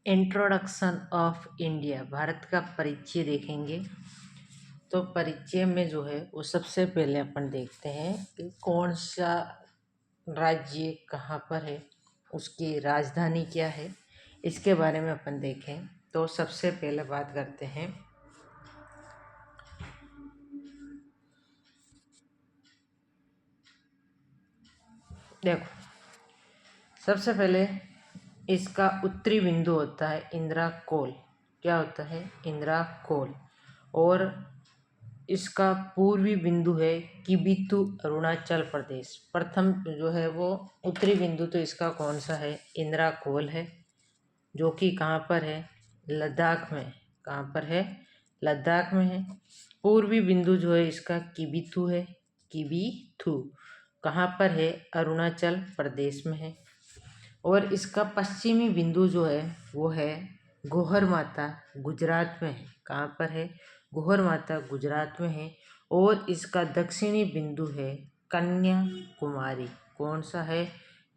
Introduction of India, Bharat का परिचय देखेंगे। तो परिचय में जो है वो सबसे पहले अपन देखते हैं कि कौन सा राज्य कहाँ पर है, उसकी राजधानी क्या है, इसके बारे में अपन देखें। तो सबसे पहले बात करते हैं देखो, सबसे पहले इसका उत्तरी बिंदु होता है इंदिरा कोल। क्या होता है? इंदिरा कोल। और इसका पूर्वी बिंदु है किबिथु, अरुणाचल प्रदेश। प्रथम जो है वो उत्तरी बिंदु तो इसका कौन सा है? इंदिरा कोल है, जो कि कहाँ पर है? लद्दाख में। कहाँ पर है? लद्दाख में है। पूर्वी बिंदु जो है इसका किबिथु है। किबिथु कहाँ पर है? अरुणाचल प्रदेश में है। और इसका पश्चिमी बिंदु जो है वो है गोहर माता, गुजरात में है। कहाँ पर है? गोहर माता गुजरात में है। और इसका दक्षिणी बिंदु है कन्याकुमारी। कौन सा है?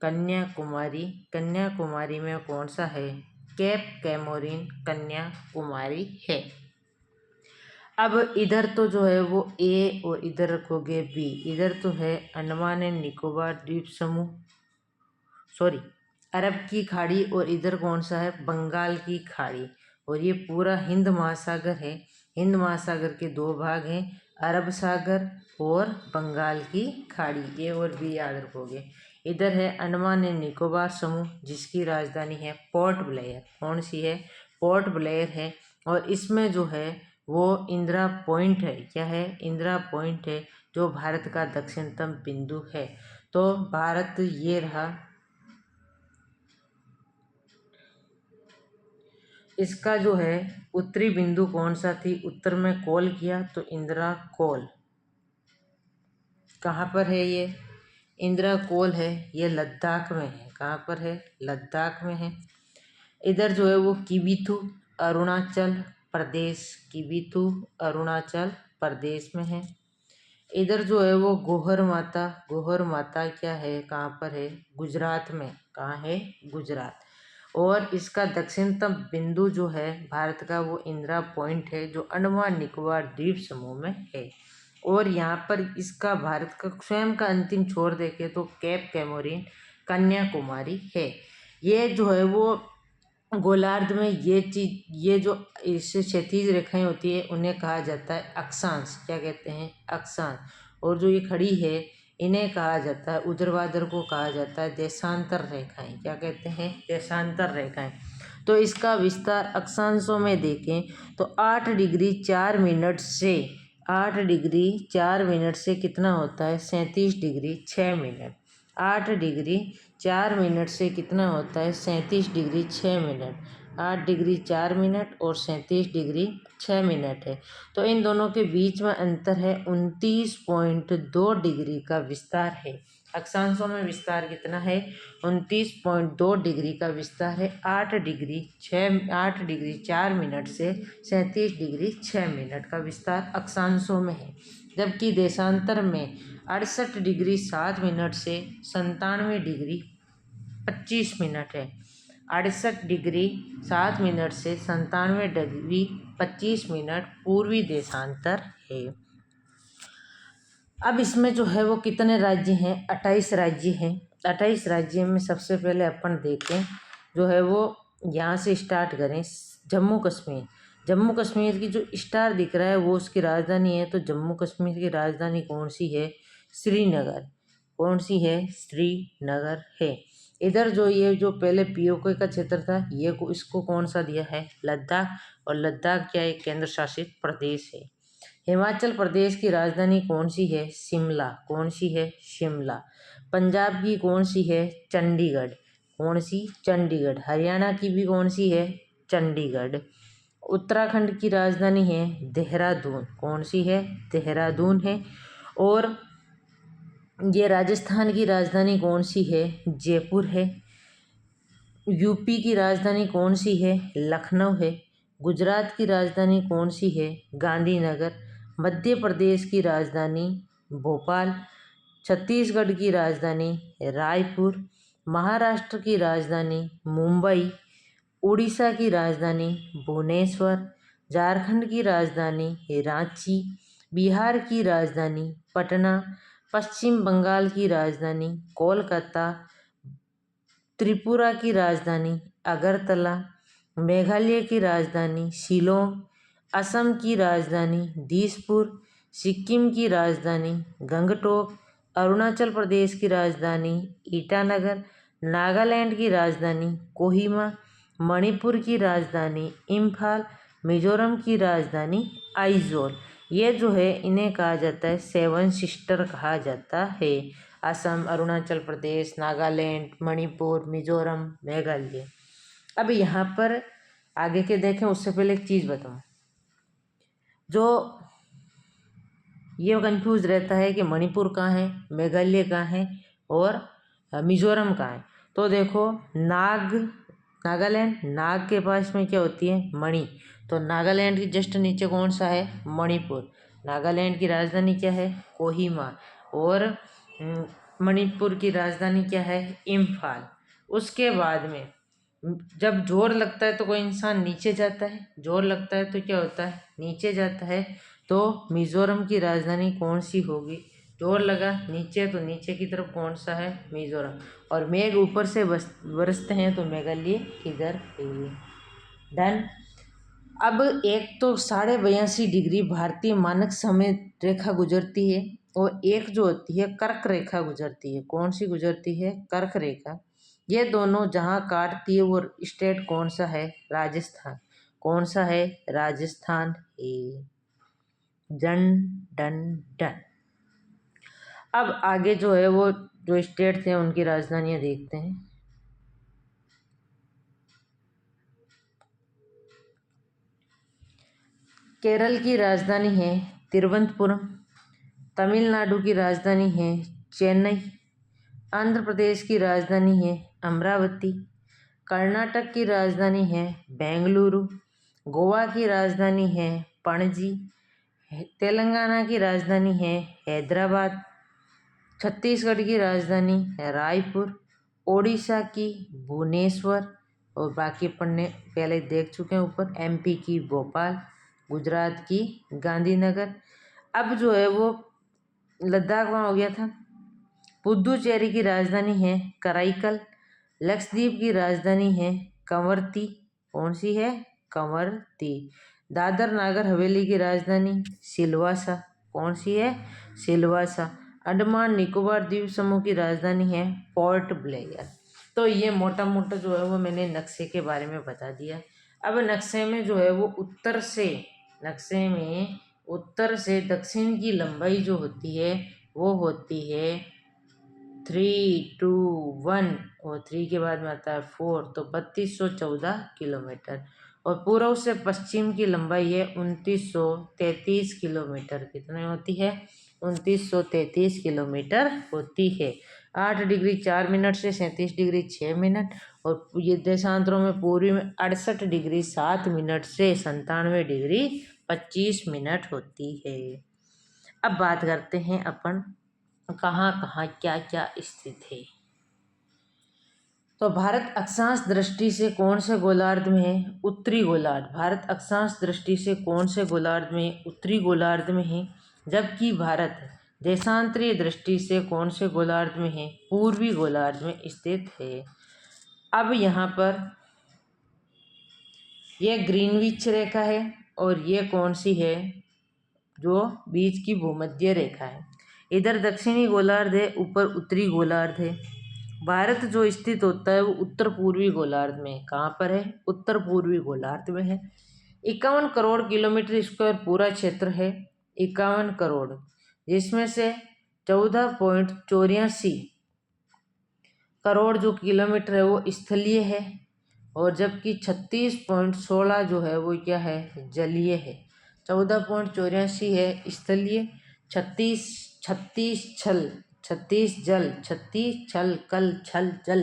कन्याकुमारी। कन्याकुमारी में कौन सा है? केप कैमोरिन कन्याकुमारी है। अब इधर तो जो है वो ए और इधर रखोगे बी। इधर तो है अंडमान एंड निकोबार द्वीप समूह, सॉरी अरब की खाड़ी, और इधर कौन सा है? बंगाल की खाड़ी। और ये पूरा हिंद महासागर है। हिंद महासागर के दो भाग हैं, अरब सागर और बंगाल की खाड़ी। ए और बी याद रखोगे। इधर है अंडमान एंड निकोबार समूह, जिसकी राजधानी है पोर्ट ब्लेयर। कौन सी है? पोर्ट ब्लेयर है। और इसमें जो है वो इंदिरा पॉइंट है। क्या है? इंदिरा पॉइंट है, जो भारत का दक्षिणतम बिंदु है। तो भारत ये रहा। इसका जो है उत्तरी बिंदु कौन सा थी? उत्तर में कोल किया तो इंदिरा कोल। कहाँ पर है ये? इंदिरा कोल है, ये लद्दाख में है। कहाँ पर है? लद्दाख में है। इधर जो है वो किबिथु, अरुणाचल प्रदेश। किबिथु अरुणाचल प्रदेश में है। इधर जो है वो गोहर माता। गोहर माता क्या है? कहाँ पर है? गुजरात में। कहाँ है? गुजरात। और इसका दक्षिणतम बिंदु जो है भारत का वो इंदिरा पॉइंट है, जो अंडमान निकोबार द्वीप समूह में है। और यहाँ पर इसका भारत का स्वयं का अंतिम छोर देखे तो केप कैमोरिन कन्याकुमारी है। ये जो है वो गोलार्ध में ये चीज, ये जो इससे क्षैतिज रेखाएं होती है उन्हें कहा जाता है अक्षांश। क्या कहते हैं? अक्षांश। और जो ये खड़ी है इन्हें कहा जाता है, ऊर्ध्वाधर को कहा जाता है देशांतर रेखाएं। क्या कहते हैं? देशांतर रेखाएं। तो इसका विस्तार अक्षांशों में देखें तो 8 डिग्री 4 मिनट से 8 डिग्री 4 मिनट से कितना होता है? 37 डिग्री 6 मिनट। 8 डिग्री 4 मिनट से कितना होता है? 37 डिग्री 6 मिनट। 8 डिग्री 4 मिनट और 37 डिग्री 6 मिनट है। तो इन दोनों के बीच में अंतर है 29.2 डिग्री का विस्तार है। अक्षांशों में विस्तार कितना है? 29.2 डिग्री का विस्तार है। 8 डिग्री 4 मिनट से 37 डिग्री 6 मिनट का विस्तार अक्षांशों में है। जबकि देशांतर में 68 डिग्री 7 मिनट से 97 डिग्री 25 मिनट है। 68 डिग्री 7 मिनट से 97 डिग्री 25 मिनट पूर्वी देशांतर है। अब इसमें जो है वो कितने राज्य हैं? 28 राज्य हैं। 28 राज्य में सबसे पहले अपन देखें जो है वो, यहाँ से स्टार्ट करें, जम्मू कश्मीर। जम्मू कश्मीर की जो स्टार दिख रहा है वो उसकी राजधानी है। तो जम्मू कश्मीर की राजधानी कौन सी है? श्रीनगर। कौन सी है? श्रीनगर है। इधर जो ये जो पहले पीओके का क्षेत्र था, ये इसको कौन सा दिया है? लद्दाख। और लद्दाख क्या एक केंद्र शासित प्रदेश है। हिमाचल प्रदेश की राजधानी कौन सी है? शिमला। कौन सी है? शिमला। पंजाब की कौन सी है? चंडीगढ़। कौन सी? चंडीगढ़। हरियाणा की भी कौन सी है? चंडीगढ़। उत्तराखंड की राजधानी है देहरादून। कौन सी है? देहरादून है। और ये राजस्थान की राजधानी कौन सी है? जयपुर है। यूपी की राजधानी कौन सी है? लखनऊ है। गुजरात की राजधानी कौन सी है? गांधीनगर। मध्य प्रदेश की राजधानी भोपाल। छत्तीसगढ़ की राजधानी रायपुर। महाराष्ट्र की राजधानी मुंबई। उड़ीसा की राजधानी भुवनेश्वर, झारखंड की राजधानी रांची, बिहार की राजधानी पटना, पश्चिम बंगाल की राजधानी कोलकाता, त्रिपुरा की राजधानी अगरतला, मेघालय की राजधानी शिलोंग, असम की राजधानी दिसपुर, सिक्किम की राजधानी गंगटोक, अरुणाचल प्रदेश की राजधानी ईटानगर, नागालैंड की राजधानी कोहिमा, मणिपुर की राजधानी इम्फाल, मिजोरम की राजधानी आइजोल। ये जो है इन्हें कहा जाता है सेवन सिस्टर कहा जाता है। असम, अरुणाचल प्रदेश, नागालैंड, मणिपुर, मिजोरम, मेघालय। अब यहाँ पर आगे के देखें उससे पहले एक चीज़ बताऊँ, जो ये कंफ्यूज रहता है कि मणिपुर कहाँ है, मेघालय कहाँ है और मिजोरम कहाँ है। तो देखो नागालैंड, नाग के पास में क्या होती है मणि, तो नागालैंड के जस्ट नीचे कौन सा है मणिपुर। नागालैंड की राजधानी क्या है कोहिमा और मणिपुर की राजधानी क्या है इम्फाल। उसके बाद में जब जोर लगता है तो कोई इंसान नीचे जाता है, जोर लगता है तो क्या होता है नीचे जाता है। तो मिजोरम की राजधानी कौन सी होगी, जोर लगा नीचे तो नीचे की तरफ कौन सा है मिजोरम, और मेघ ऊपर से बरसते हैं तो मेघालय किधर है। डन। अब एक तो 82.5 डिग्री भारतीय मानक समय रेखा गुजरती है और एक जो होती है कर्क रेखा गुजरती है। कौन सी गुजरती है कर्क रेखा। ये दोनों जहाँ काटती है वो स्टेट कौन सा है राजस्थान। कौन सा है राजस्थान है। Done done done. अब आगे जो है वो जो स्टेट थे उनकी राजधानियां देखते हैं। केरल की राजधानी है तिरुवनंतपुरम, तमिलनाडु की राजधानी है चेन्नई, आंध्र प्रदेश की राजधानी है अमरावती, कर्नाटक की राजधानी है बेंगलुरु, गोवा की राजधानी है पणजी, तेलंगाना की राजधानी है हैदराबाद, छत्तीसगढ़ की राजधानी है रायपुर, ओडिशा की भुवनेश्वर और बाकी पढ़ने पहले देख चुके हैं ऊपर। एमपी की भोपाल, गुजरात की गांधीनगर। अब जो है वो लद्दाख वहाँ हो गया था। पुदुचेरी की राजधानी है कराईकल, लक्षद्वीप की राजधानी है कंवरती। कौन सी है कंवरती। दादर नागर हवेली की राजधानी सिलवासा। कौन सी है सिलवासा। अंडमान निकोबार द्वीप समूह की राजधानी है पोर्ट ब्लेयर। तो ये मोटा मोटा जो है वो मैंने नक्शे के बारे में बता दिया। अब नक्शे में जो है वो नक्शे में उत्तर से दक्षिण की लंबाई जो होती है वो होती है 3, 2, 1 और 3 के बाद में आता है 4, तो 3214 किलोमीटर। और पूर्व से पश्चिम की लंबाई है 2933 किलोमीटर। कितनी होती है 2933 किलोमीटर होती है। 8 डिग्री 4 मिनट से 37 डिग्री 6 मिनट और ये देशांतरों में पूर्वी में 68 डिग्री 7 मिनट से 97 डिग्री 25 मिनट होती है। अब बात करते हैं अपन कहाँ कहाँ क्या क्या स्थित है। तो भारत अक्षांश दृष्टि से कौन से गोलार्ध में है उत्तरी गोलार्ध। भारत अक्षांश दृष्टि से कौन से गोलार्ध में उत्तरी गोलार्ध में है, जबकि भारत देशांतरीय दृष्टि से कौन से गोलार्ध में है पूर्वी गोलार्ध में स्थित है। अब यहाँ पर यह ग्रीनविच रेखा है और ये कौन सी है जो बीच की भूमध्य रेखा है। इधर दक्षिणी गोलार्ध है, ऊपर उत्तरी गोलार्ध है। भारत जो स्थित होता है वो उत्तर पूर्वी गोलार्ध में। कहाँ पर है उत्तर पूर्वी गोलार्ध में है। 51 करोड़ किलोमीटर स्क्वायर पूरा क्षेत्र है। 51 करोड़, जिसमें से 14.84 करोड़ जो किलोमीटर है वो स्थलीय है और जबकि 36.16 जो है वो क्या है जलीय है। 14.84 है स्थलीय, 36 छल कल छल जल।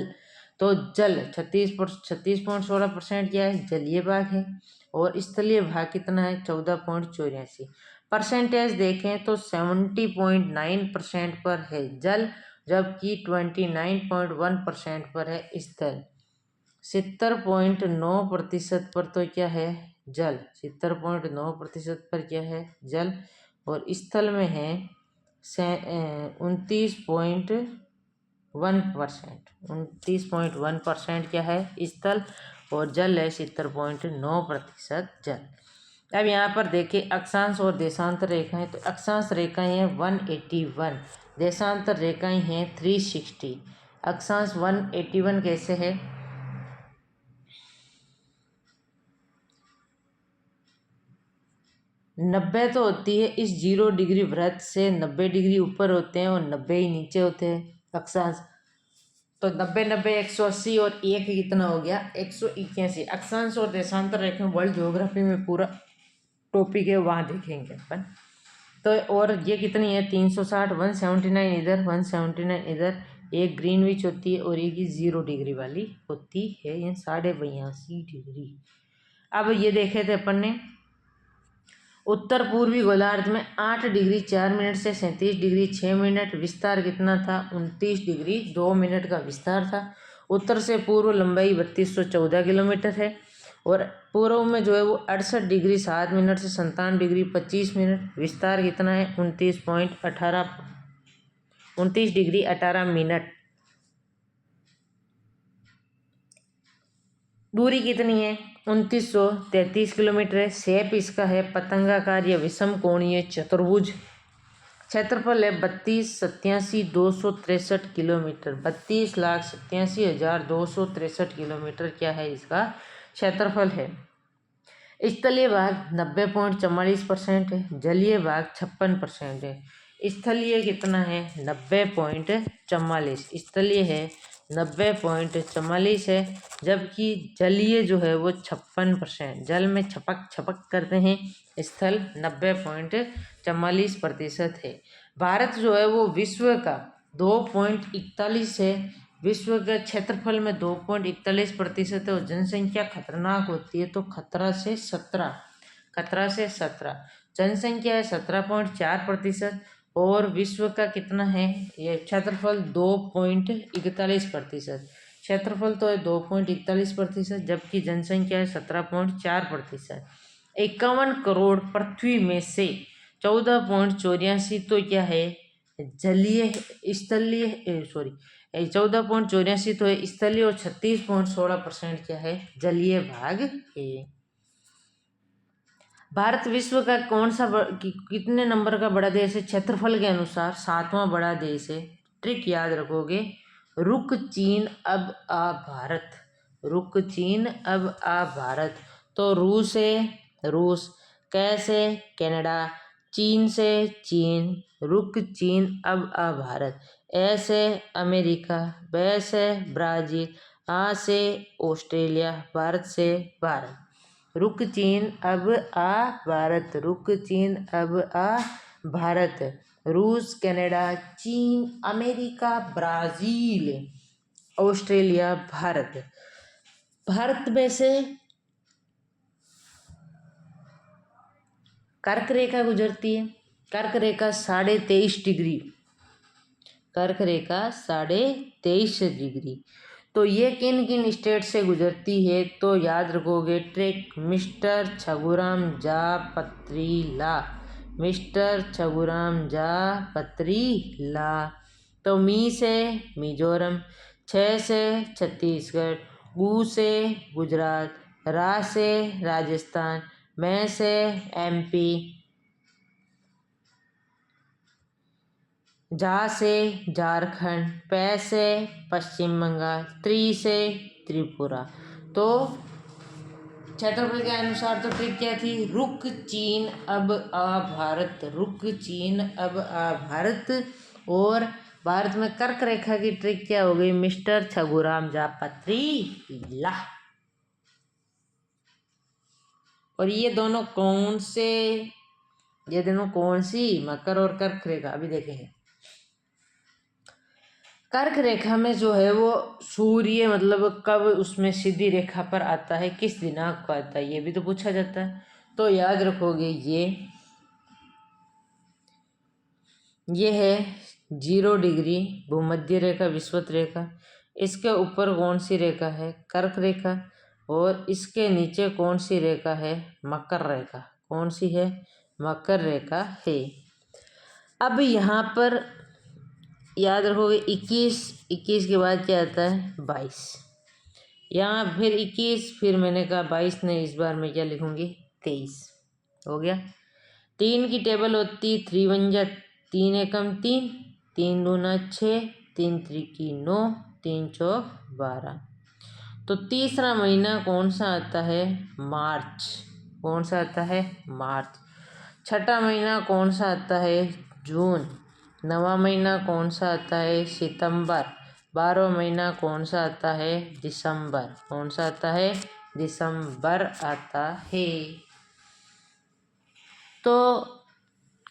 तो जल 36.16% क्या है जलीय भाग है और स्थलीय भाग कितना है 14.84। परसेंटेज देखें तो 70.9% पर है जल, जबकि 29.1% पर है स्थल। 70.9% पर तो क्या है जल, 70.9% पर क्या है जल, और स्थल में है 29.1%, क्या है स्थल, और जल है 70.9% जल। अब यहाँ पर देखिए अक्षांश और देशांतर रेखाएं, तो अक्षांश रेखाएं हैं 181, देशांतर रेखाएं हैं 360। अक्षांश 181 कैसे है, 90 तो होती है इस 0 डिग्री वृत्त से, 90 डिग्री ऊपर होते हैं और 90 ही नीचे होते हैं अक्षांश। तो 90 90 180 और एक कितना हो गया 181। अक्षांश और देशांतर रेखाएं वर्ल्ड ज्योग्राफी में पूरा टॉपिक है, वहाँ देखेंगे अपन। तो और ये कितनी है 360, 179 इधर 179 इधर, एक ग्रीनविच होती है और एक ही 0 डिग्री वाली होती है, ये 82.5 डिग्री। अब ये देखे थे अपन ने उत्तर पूर्वी गोलार्ध में 8 डिग्री 4 मिनट से 37 डिग्री 6 मिनट विस्तार कितना था 29 डिग्री 2 मिनट का विस्तार था। उत्तर से पूर्व लंबाई 3214 किलोमीटर है, और पूर्व में जो है वो 68 डिग्री 7 मिनट से 57 डिग्री 25 मिनट, विस्तार कितना है 29 डिग्री 18 मिनट। दूरी कितनी है 2933 किलोमीटर है। शेप इसका है पतंगाकार या विषम कोणीय चतुर्भुज। क्षेत्रफल है 32,87,263 किलोमीटर, 32,87,263 किलोमीटर क्या है इसका क्षेत्रफल है। स्थलीय भाग 90.44% है, जलीय भाग 56% है। स्थलीय कितना है 90.44, स्थलीय है 90.44 है, जबकि जलीय जो है वो 56%, जल में छपक छपक करते हैं, स्थल 90.44% है। भारत जो है वो विश्व का 2.41 है, विश्व के क्षेत्रफल में 2.41% है, और जनसंख्या खतरनाक होती है तो खतरा से 17, जनसंख्या है 17.4%, और विश्व का कितना है ये क्षेत्रफल 2.41%, क्षेत्रफल तो है 2.41%, जबकि जनसंख्या है 17.4%। 51 करोड़ पृथ्वी में से 14.84 तो क्या है जलीय स्थलीय 14.84 तो है स्थलीय, और 36.16% क्या है जलीय भाग है। भारत विश्व का कौन सा कितने नंबर का बड़ा देश है क्षेत्रफल के अनुसार 7वां बड़ा देश है। ट्रिक याद रखोगे, रुक चीन अब आ भारत, रुक चीन अब आ भारत। तो रूस है रूस, कैसे कनाडा, चीन से चीन, रुक चीन अब आ भारत, ऐसे अमेरिका, वैसे ब्राज़ील, आ से ऑस्ट्रेलिया, भारत से भारत। रुक चीन अब आ भारत, रुक चीन अब आ भारत, रूस, कनाडा, चीन, America, Brazil, Australia, Bharat. Bharat में से कर्क रेखा गुजरती है, कर्क रेखा 23.5 डिग्री, कर्क रेखा 23.5 डिग्री। तो ये किन किन स्टेट से गुजरती है तो याद रखोगे ट्रिक, मिस्टर छगुराम जा पत्रीला, मिस्टर छगुराम जा पत्रीला। तो मी से मिजोरम, छ से छत्तीसगढ़, गु से गुजरात, रा से राजस्थान, मैं से एमपी, जा से झारखंड, पै से पश्चिम बंगाल, त्रि से त्रिपुरा। तो क्षेत्रफल के अनुसार तो ट्रिक क्या थी, रुक चीन अब आ भारत, रुक चीन अब आ भारत। और भारत में कर्क रेखा की ट्रिक क्या हो गई, मिस्टर छगुराम जा पत्रीला। और ये दोनों कौन सी मकर और कर्क रेखा अभी देखेंगे। कर्क रेखा में जो है वो सूर्य मतलब कब उसमें सीधी रेखा पर आता है, किस दिनांक को आता है, ये भी तो पूछा जाता है। तो याद रखोगे ये है 0 डिग्री भूमध्य रेखा विषुवत रेखा, इसके ऊपर कौन सी रेखा है? कर्क रेखा। और इसके नीचे कौन सी रेखा है? मकर रेखा। कौन सी है? मकर रेखा है। अब यहाँ पर याद रखोगे 21 के बाद क्या आता है? 22। यहाँ फिर 21, फिर मैंने कहा 22 नहीं, इस बार मैं क्या लिखूँगी? 23। हो गया। 3 की टेबल होती 3 1 जा 3 एकम 3, 3 दूना 6, 3 त्रिकी 9, 3 चौक 12। तो तीसरा महीना कौन सा आता है? मार्च। कौन सा आता है? मार्च। छठा महीना कौन सा आता है? जून। नवा महीना कौन सा आता है? सितंबर। 12वां महीना कौन सा आता है? दिसंबर। कौन सा आता है? दिसंबर आता है। तो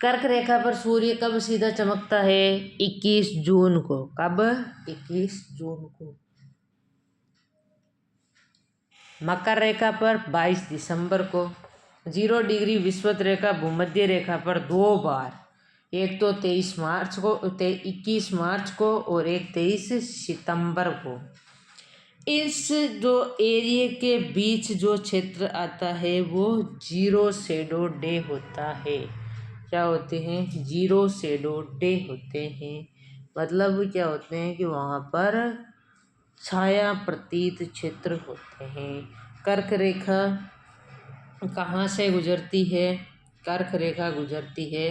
कर्क रेखा पर सूर्य कब सीधा चमकता है? 21 जून को। कब? 21 जून को। मकर रेखा पर 22 दिसंबर को। 0 डिग्री विषुवत रेखा भूमध्य रेखा पर 2 बार, एक तो 23 मार्च को 21 मार्च को और एक 23 सितंबर को। इस जो एरिया के बीच जो क्षेत्र आता है वो 0 शैडो डे होता है। क्या होते हैं? 0 शैडो डे होते हैं। मतलब क्या होते हैं कि वहाँ पर छाया प्रतीत क्षेत्र होते हैं। कर्क रेखा कहाँ से गुजरती है? कर्क रेखा गुजरती है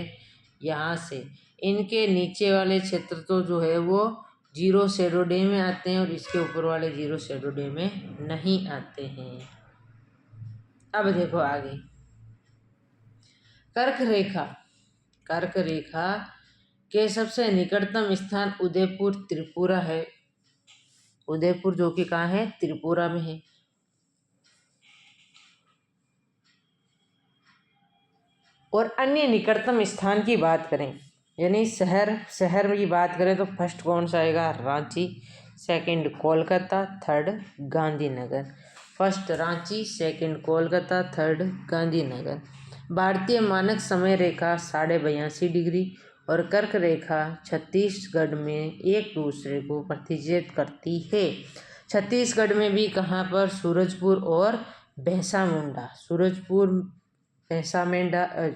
यहाँ से। इनके नीचे वाले क्षेत्र तो जो है वो 0 शैडो डे में आते हैं और इसके ऊपर वाले 0 शैडो डे में नहीं आते हैं। अब देखो आगे। कर्क रेखा, कर्क रेखा के सबसे निकटतम स्थान उदयपुर त्रिपुरा है। उदयपुर जो कि कहाँ है? त्रिपुरा में है। और अन्य निकटतम स्थान की बात करें, यानी शहर की बात करें तो फर्स्ट कौन सा आएगा? Ranchi. Second Kolkata, third Gandhinagar. First Ranchi, second Kolkata, third Gandhinagar. भारतीय मानक समय रेखा 82.5 डिग्री और कर्क रेखा छत्तीसगढ़ में एक दूसरे को प्रतिच्छेद करती है। छत्तीसगढ़ में भी कहाँ पर? सूरजपुर और भैंसा मुंडा।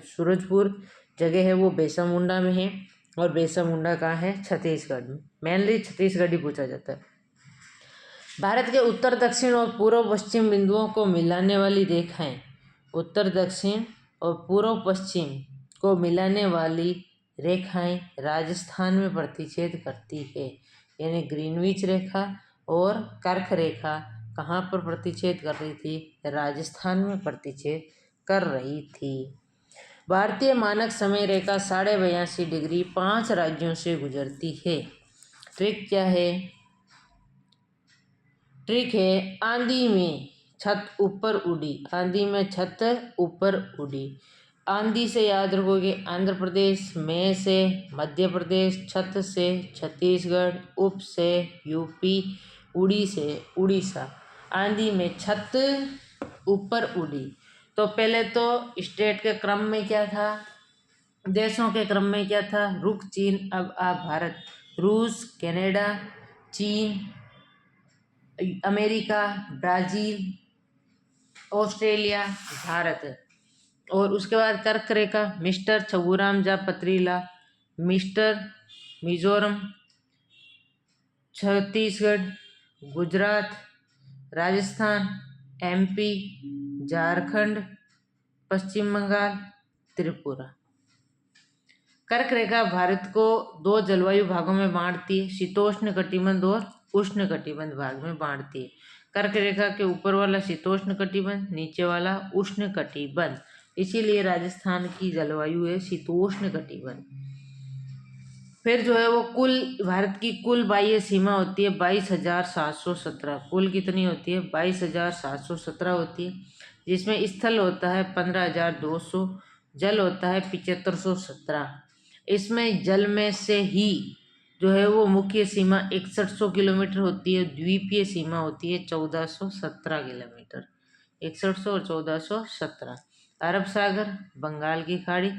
सूरजपुर जगह है वो भैंसा मुंडा में है और भैंसा मुंडा कहाँ है? छत्तीसगढ़ में। मेनली छत्तीसगढ़ ही पूछा जाता है। भारत के उत्तर दक्षिण और पूर्व पश्चिम बिंदुओं को मिलाने वाली रेखाएं, उत्तर दक्षिण और पूर्व पश्चिम को मिलाने वाली रेखाएं राजस्थान में प्रतिच्छेद करती है। यानी ग्रीनविच रेखा और कर्क रेखा कहाँ पर प्रतिच्छेद कर रही थी? राजस्थान में प्रतिच्छेद कर रही थी। भारतीय मानक समय रेखा 82.5 डिग्री 5 राज्यों से गुजरती है। ट्रिक क्या है? ट्रिक है आंधी में छत ऊपर उड़ी। आंधी में छत ऊपर उड़ी। आंधी से याद रखोगे आंध्र प्रदेश, में से मध्य प्रदेश, छत से छत्तीसगढ़, उप से यूपी, उड़ी से उड़ीसा। आंधी में छत ऊपर उड़ी। तो पहले तो स्टेट के क्रम में क्या था? देशों के क्रम में क्या था? रुक चीन अब आ भारत, रूस, कनाडा, चीन, अमेरिका, ब्राज़ील, ऑस्ट्रेलिया, भारत। और उसके बाद कर्क रेखा मिस्टर छबूराम जा पथरीला, मिस्टर मिजोरम, छत्तीसगढ़, गुजरात, राजस्थान, एमपी, झारखंड, पश्चिम बंगाल, त्रिपुरा। कर्क रेखा भारत को 2 जलवायु भागों में बांटती है, शीतोष्ण कटिबंध और उष्ण कटिबंध भाग में बांटती है। कर्क रेखा के ऊपर वाला शीतोष्ण कटिबंध, नीचे वाला उष्ण कटिबंध। इसीलिए राजस्थान की जलवायु है शीतोष्ण कटिबंध। फिर जो है वो कुल भारत की कुल बाह्य सीमा होती है 22,717। कुल कितनी होती है? 22,717 होती है, जिसमें स्थल होता है 15,200, जल होता है 7,517। इसमें जल में से ही जो है वो मुख्य सीमा 6100 किलोमीटर होती है, द्वीपीय सीमा होती है 1417 किलोमीटर। 6100 और 1417। अरब सागर, बंगाल की खाड़ी,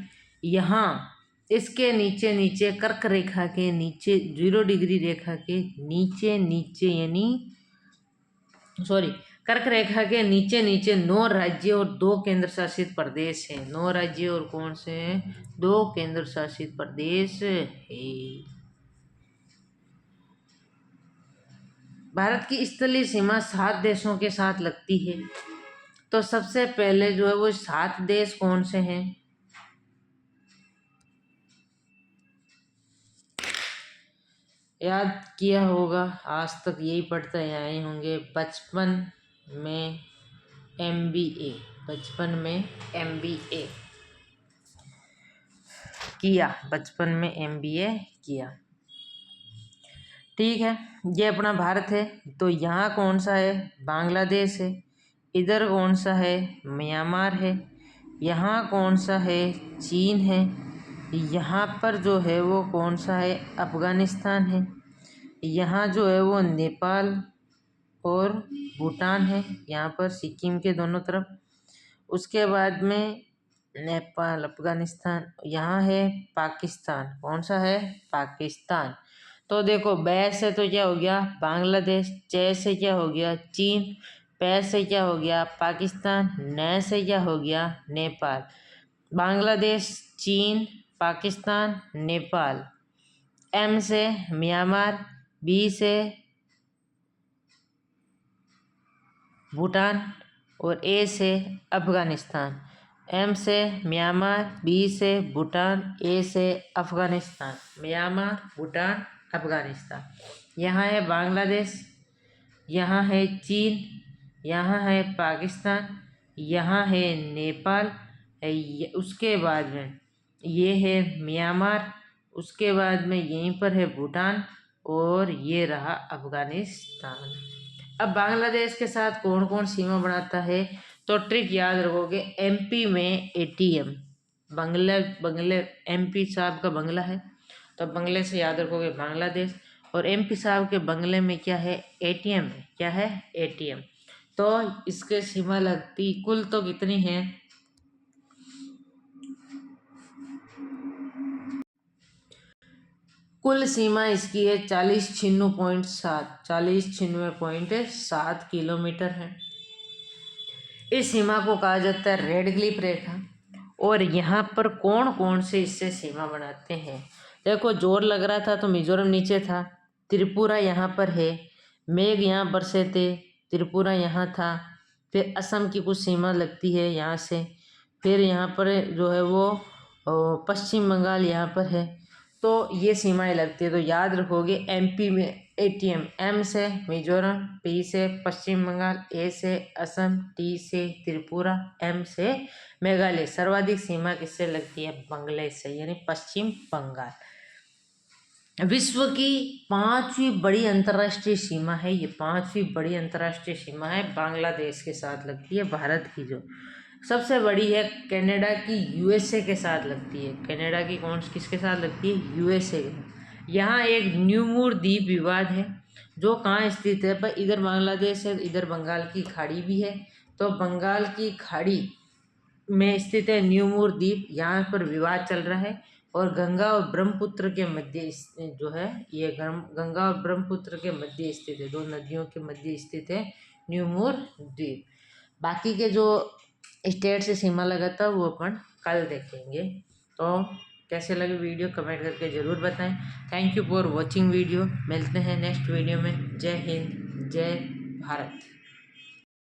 यहाँ इसके नीचे नीचे कर्क रेखा के नीचे 0 डिग्री रेखा के नीचे नीचे यानी कर्क रेखा के नीचे नीचे 9 राज्य और 2 केंद्र शासित प्रदेश हैं। 9 राज्य और कौन से हैं? 2 केंद्र शासित प्रदेश है। भारत की स्थलीय सीमा 7 देशों के साथ लगती है। तो सबसे पहले जो है वो 7 देश कौन से हैं? याद किया होगा, आज तक यही पढ़ते आए होंगे। बचपन में MBA किया। ठीक है, ये अपना भारत है। तो यहाँ कौन सा है? बांग्लादेश है। इधर कौन सा है? म्यांमार है। यहाँ कौन सा है? चीन है। यहाँ पर जो है वो कौन सा है? अफ़गानिस्तान है। यहाँ जो है वो नेपाल और भूटान है, यहाँ पर सिक्किम के दोनों तरफ। उसके बाद में नेपाल, अफ़गानिस्तान, यहाँ है पाकिस्तान। कौन सा है? पाकिस्तान। तो देखो, बै से तो क्या हो गया? बांग्लादेश। चे से क्या हो गया? चीन। पै से क्या हो गया? पाकिस्तान। नै से क्या हो गया? नेपाल। बांग्लादेश, चीन, पाकिस्तान, नेपाल। एम से म्यांमार, बी से भूटान और ए से अफ़गानिस्तान। एम से म्यांमार, बी से भूटान, ए से अफ़गानिस्तान। म्यांमार, भूटान, अफ़गानिस्तान। यहाँ है बांग्लादेश, यहाँ है चीन, यहाँ है पाकिस्तान, यहाँ है नेपाल, उसके बाद में ये है म्यांमार, उसके बाद में यहीं पर है भूटान और ये रहा अफ़गानिस्तान। अब बांग्लादेश के साथ कौन कौन सीमा बनाता है? तो ट्रिक याद रखोगे, MP में ATM, बंगले MP साहब का बंगला है, तो बंगले से याद रखोगे बांग्लादेश। और MP साहब के बंगले में क्या है? ATM है। क्या है? ATM। तो इसके सीमा लगती कुल तो कितनी है? कुल सीमा इसकी है 4096.7 किलोमीटर है। इस सीमा को कहा जाता है रेड क्लिफ रेखा। और यहाँ पर कौन कौन से इससे सीमा बनाते हैं? देखो, जोर लग रहा था तो मिजोरम नीचे था, त्रिपुरा यहाँ पर है, मेघ यहाँ पर से थे, त्रिपुरा यहाँ था। फिर असम की कुछ सीमा लगती है यहाँ से। फिर यहाँ पर जो है वो पश्चिम बंगाल यहाँ पर है। तो ये सीमाएं लगती है। तो याद रखोगे, MP में ATM, M से मिजोरम, P से पश्चिम बंगाल, A से असम, T से त्रिपुरा, M से मेघालय। सर्वाधिक सीमा किससे लगती है? बांग्लादेश से, यानी पश्चिम बंगाल। विश्व की 5वीं बड़ी अंतर्राष्ट्रीय सीमा है ये। 5वीं बड़ी अंतर्राष्ट्रीय सीमा है बांग्लादेश के साथ लगती है। भारत की जो सबसे बड़ी है कनाडा की USA के साथ लगती है। कनाडा की किसके साथ लगती है? USA। यहाँ एक न्यूमूर द्वीप विवाद है जो कहाँ स्थित है? पर इधर बांग्लादेश है, इधर बंगाल की खाड़ी भी है। तो बंगाल की खाड़ी में स्थित है न्यूमूर द्वीप। यहाँ पर विवाद चल रहा है और गंगा और ब्रह्मपुत्र के मध्य जो है ये गंगा और ब्रह्मपुत्र के मध्य स्थित है। 2 नदियों के मध्य स्थित है न्यूमूर द्वीप। बाकी के जो स्टेट से सीमा लगाता वो अपन कल देखेंगे। तो कैसे लगे वीडियो कमेंट करके ज़रूर बताएं। Thank you for watching video. मिलते हैं नेक्स्ट वीडियो में। जय हिंद, जय भारत।